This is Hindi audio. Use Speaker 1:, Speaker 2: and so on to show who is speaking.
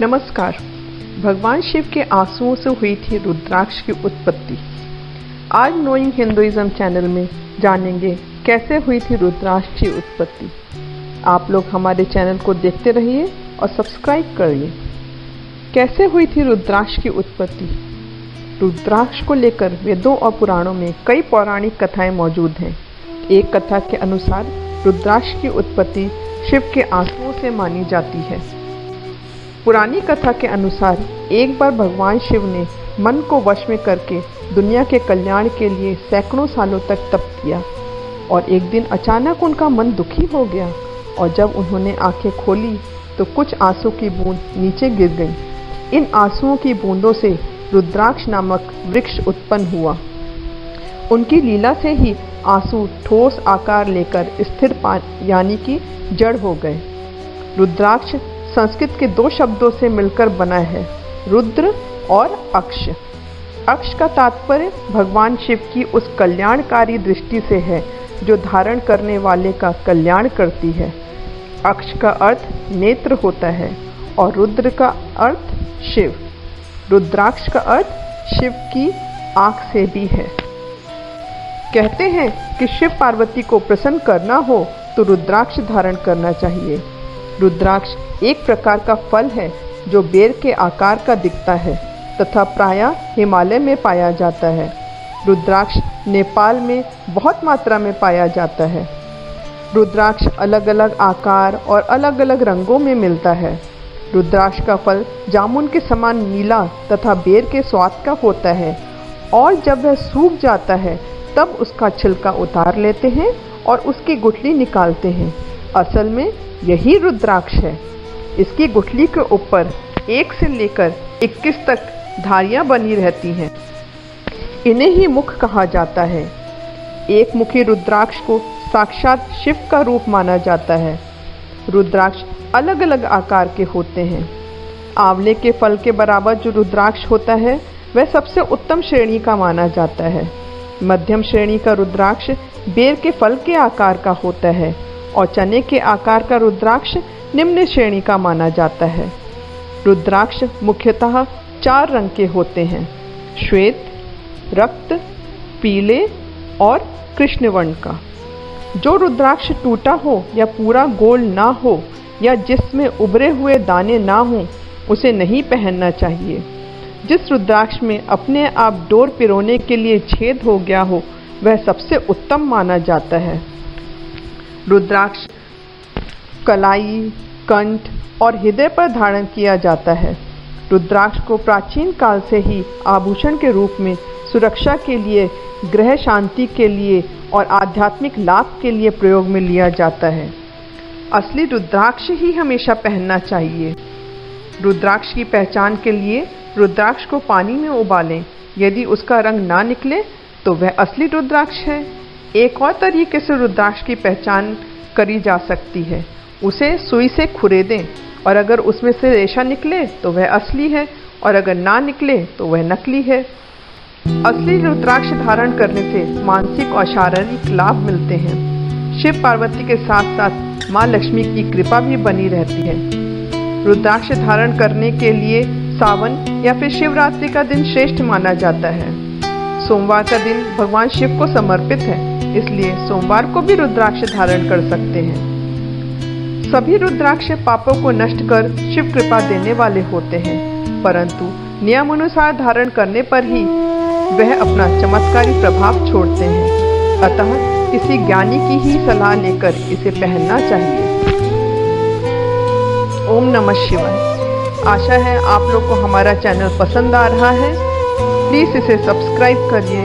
Speaker 1: नमस्कार। भगवान शिव के आंसुओं से हुई थी रुद्राक्ष की उत्पत्ति। आज नोइंग हिंदुइज्म चैनल में जानेंगे कैसे हुई थी रुद्राक्ष की उत्पत्ति। आप लोग हमारे चैनल को देखते रहिए और सब्सक्राइब करिए। कैसे हुई थी रुद्राक्ष की उत्पत्ति? रुद्राक्ष को लेकर वेदों और पुराणों में कई पौराणिक कथाएं मौजूद हैं। एक कथा के अनुसार रुद्राक्ष की उत्पत्ति शिव के आंसुओं से मानी जाती है। पुरानी कथा के अनुसार एक बार भगवान शिव ने मन को वश में करके दुनिया के कल्याण के लिए सैकड़ों सालों तक तप किया और एक दिन अचानक उनका मन दुखी हो गया और जब उन्होंने आंखें खोली तो कुछ आंसू की बूंद नीचे गिर गई। इन आंसुओं की बूंदों से रुद्राक्ष नामक वृक्ष उत्पन्न हुआ। उनकी लीला से ही आंसू ठोस आकार लेकर स्थिर यानी कि जड़ हो गए। रुद्राक्ष संस्कृत के दो शब्दों से मिलकर बना है, रुद्र और अक्ष। अक्ष का तात्पर्य भगवान शिव की उस कल्याणकारी दृष्टि से है जो धारण करने वाले का कल्याण करती है। अक्ष का अर्थ नेत्र होता है और रुद्र का अर्थ शिव। रुद्राक्ष का अर्थ शिव की आंख से भी है। कहते हैं कि शिव पार्वती को प्रसन्न करना हो तो रुद्राक्ष धारण करना चाहिए। रुद्राक्ष एक प्रकार का फल है जो बेर के आकार का दिखता है तथा प्रायः हिमालय में पाया जाता है। रुद्राक्ष नेपाल में बहुत मात्रा में पाया जाता है। रुद्राक्ष अलग अलग आकार और अलग अलग रंगों में मिलता है। रुद्राक्ष का फल जामुन के समान नीला तथा बेर के स्वाद का होता है और जब वह सूख जाता है तब उसका छिलका उतार लेते हैं और उसकी गुठली निकालते हैं। असल में यही रुद्राक्ष है। इसकी गुठली के ऊपर 1 से लेकर 21 तक धारियां बनी रहती हैं। इन्हें ही मुख कहा जाता है। एक मुखी रुद्राक्ष को साक्षात शिव का रूप माना जाता है। रुद्राक्ष अलग अलग आकार के होते हैं। आंवले के फल के बराबर जो रुद्राक्ष होता है वह सबसे उत्तम श्रेणी का माना जाता है। मध्यम श्रेणी का रुद्राक्ष बेर के फल के आकार का होता है और चने के आकार का रुद्राक्ष निम्न श्रेणी का माना जाता है। रुद्राक्ष मुख्यतः 4 रंग के होते हैं, श्वेत, रक्त, पीले और कृष्ण वर्ण का। जो रुद्राक्ष टूटा हो या पूरा गोल ना हो या जिसमें उभरे हुए दाने ना हो उसे नहीं पहनना चाहिए। जिस रुद्राक्ष में अपने आप डोर पिरोने के लिए छेद हो गया हो वह सबसे उत्तम माना जाता है। रुद्राक्ष कलाई, कंठ और हृदय पर धारण किया जाता है। रुद्राक्ष को प्राचीन काल से ही आभूषण के रूप में सुरक्षा के लिए, ग्रह शांति के लिए और आध्यात्मिक लाभ के लिए प्रयोग में लिया जाता है। असली रुद्राक्ष ही हमेशा पहनना चाहिए। रुद्राक्ष की पहचान के लिए रुद्राक्ष को पानी में उबालें। यदि उसका रंग ना निकले तो वह असली रुद्राक्ष है। एक और तरीके से रुद्राक्ष की पहचान करी जा सकती है। उसे सुई से खुरेदें और अगर उसमें से रेशा निकले तो वह असली है और अगर ना निकले तो वह नकली है। असली रुद्राक्ष धारण करने से मानसिक और शारीरिक लाभ मिलते हैं। शिव पार्वती के साथ साथ माँ लक्ष्मी की कृपा भी बनी रहती है। रुद्राक्ष धारण करने के लिए सावन या फिर शिवरात्रि का दिन श्रेष्ठ माना जाता है। सोमवार का दिन भगवान शिव को समर्पित है, इसलिए सोमवार को भी रुद्राक्ष धारण कर सकते हैं। सभी रुद्राक्ष पापों को नष्ट कर शिव कृपा देने वाले होते हैं, परंतु नियमानुसार धारण करने पर ही वह अपना चमत्कारी प्रभाव छोड़ते हैं। अतः किसी ज्ञानी की ही सलाह लेकर इसे पहनना चाहिए। ओम नमः शिवाय। आशा है आप लोग को हमारा चैनल पसंद आ रहा है। प्लीज़ इसे सब्सक्राइब करिए